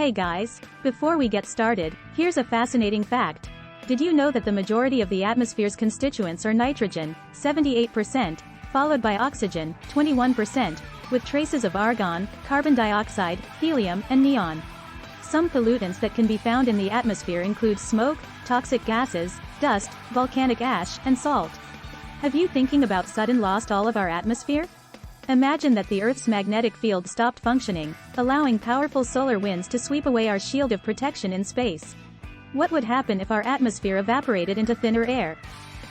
Hey guys, before we get started, here's a fascinating fact. Did you know that the majority of the atmosphere's constituents are nitrogen, 78%, followed by oxygen, 21%, with traces of argon, carbon dioxide, helium, and neon. Some pollutants that can be found in the atmosphere include smoke, toxic gases, dust, volcanic ash, and salt. Have you thinking about sudden lost all of our atmosphere? Imagine that the Earth's magnetic field stopped functioning, allowing powerful solar winds to sweep away our shield of protection in space. What would happen if our atmosphere evaporated into thinner air?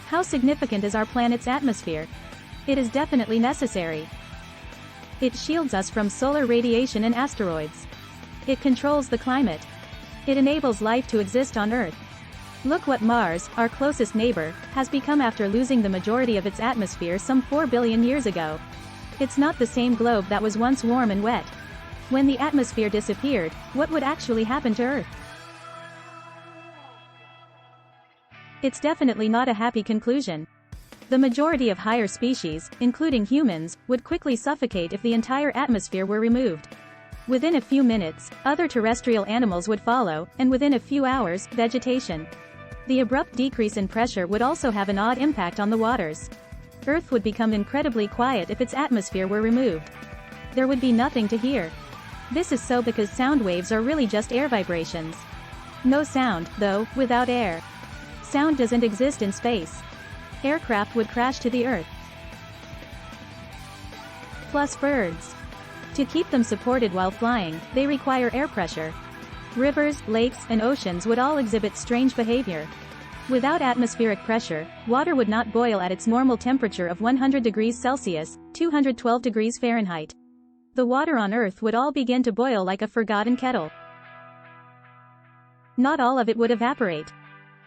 How significant is our planet's atmosphere? It is definitely necessary. It shields us from solar radiation and asteroids. It controls the climate. It enables life to exist on Earth. Look what Mars, our closest neighbor, has become after losing the majority of its atmosphere some 4 billion years ago. It's not the same globe that was once warm and wet. When the atmosphere disappeared, what would actually happen to Earth? It's definitely not a happy conclusion. The majority of higher species, including humans, would quickly suffocate if the entire atmosphere were removed. Within a few minutes, other terrestrial animals would follow, and within a few hours, vegetation. The abrupt decrease in pressure would also have an odd impact on the waters. Earth would become incredibly quiet if its atmosphere were removed. There would be nothing to hear. This is so because sound waves are really just air vibrations. No sound, though, without air. Sound doesn't exist in space. Aircraft would crash to the Earth. Plus birds. To keep them supported while flying, they require air pressure. Rivers, lakes, and oceans would all exhibit strange behavior. Without atmospheric pressure, water would not boil at its normal temperature of 100 degrees Celsius, 212 degrees Fahrenheit. The water on Earth would all begin to boil like a forgotten kettle. Not all of it would evaporate.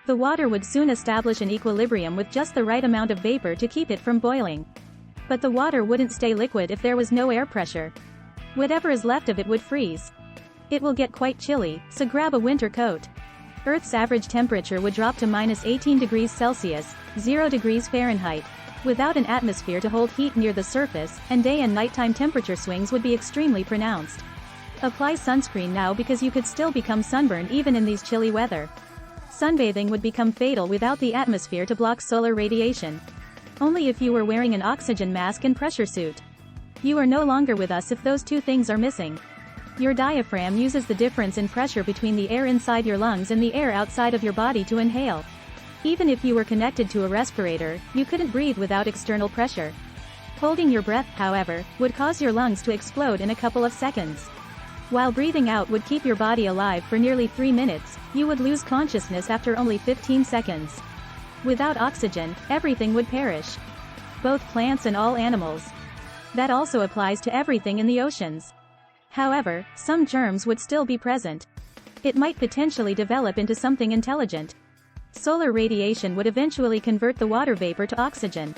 The water would soon establish an equilibrium with just the right amount of vapor to keep it from boiling. But the water wouldn't stay liquid if there was no air pressure. Whatever is left of it would freeze. It will get quite chilly, so grab a winter coat. Earth's average temperature would drop to -18 degrees Celsius, 0 degrees Fahrenheit. Without an atmosphere to hold heat near the surface, and day and nighttime temperature swings would be extremely pronounced. Apply sunscreen now because you could still become sunburned even in these chilly weather. Sunbathing would become fatal without the atmosphere to block solar radiation. Only if you were wearing an oxygen mask and pressure suit. You are no longer with us if those two things are missing. Your diaphragm uses the difference in pressure between the air inside your lungs and the air outside of your body to inhale. Even if you were connected to a respirator, you couldn't breathe without external pressure. Holding your breath, however, would cause your lungs to explode in a couple of seconds. While breathing out would keep your body alive for nearly 3 minutes, you would lose consciousness after only 15 seconds. Without oxygen, everything would perish. Both plants and all animals. That also applies to everything in the oceans. However, some germs would still be present. It might potentially develop into something intelligent. Solar radiation would eventually convert the water vapor to oxygen.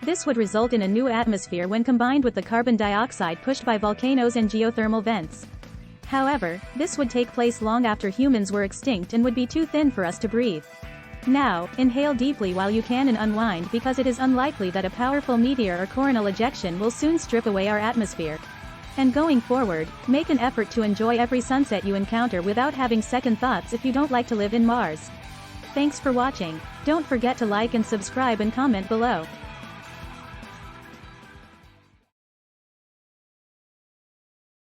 This would result in a new atmosphere when combined with the carbon dioxide pushed by volcanoes and geothermal vents. However, this would take place long after humans were extinct and would be too thin for us to breathe. Now, inhale deeply while you can and unwind because it is unlikely that a powerful meteor or coronal ejection will soon strip away our atmosphere. And going forward, make an effort to enjoy every sunset you encounter without having second thoughts if you don't like to live in Mars. Thanks for watching. Don't forget to like and subscribe and comment below.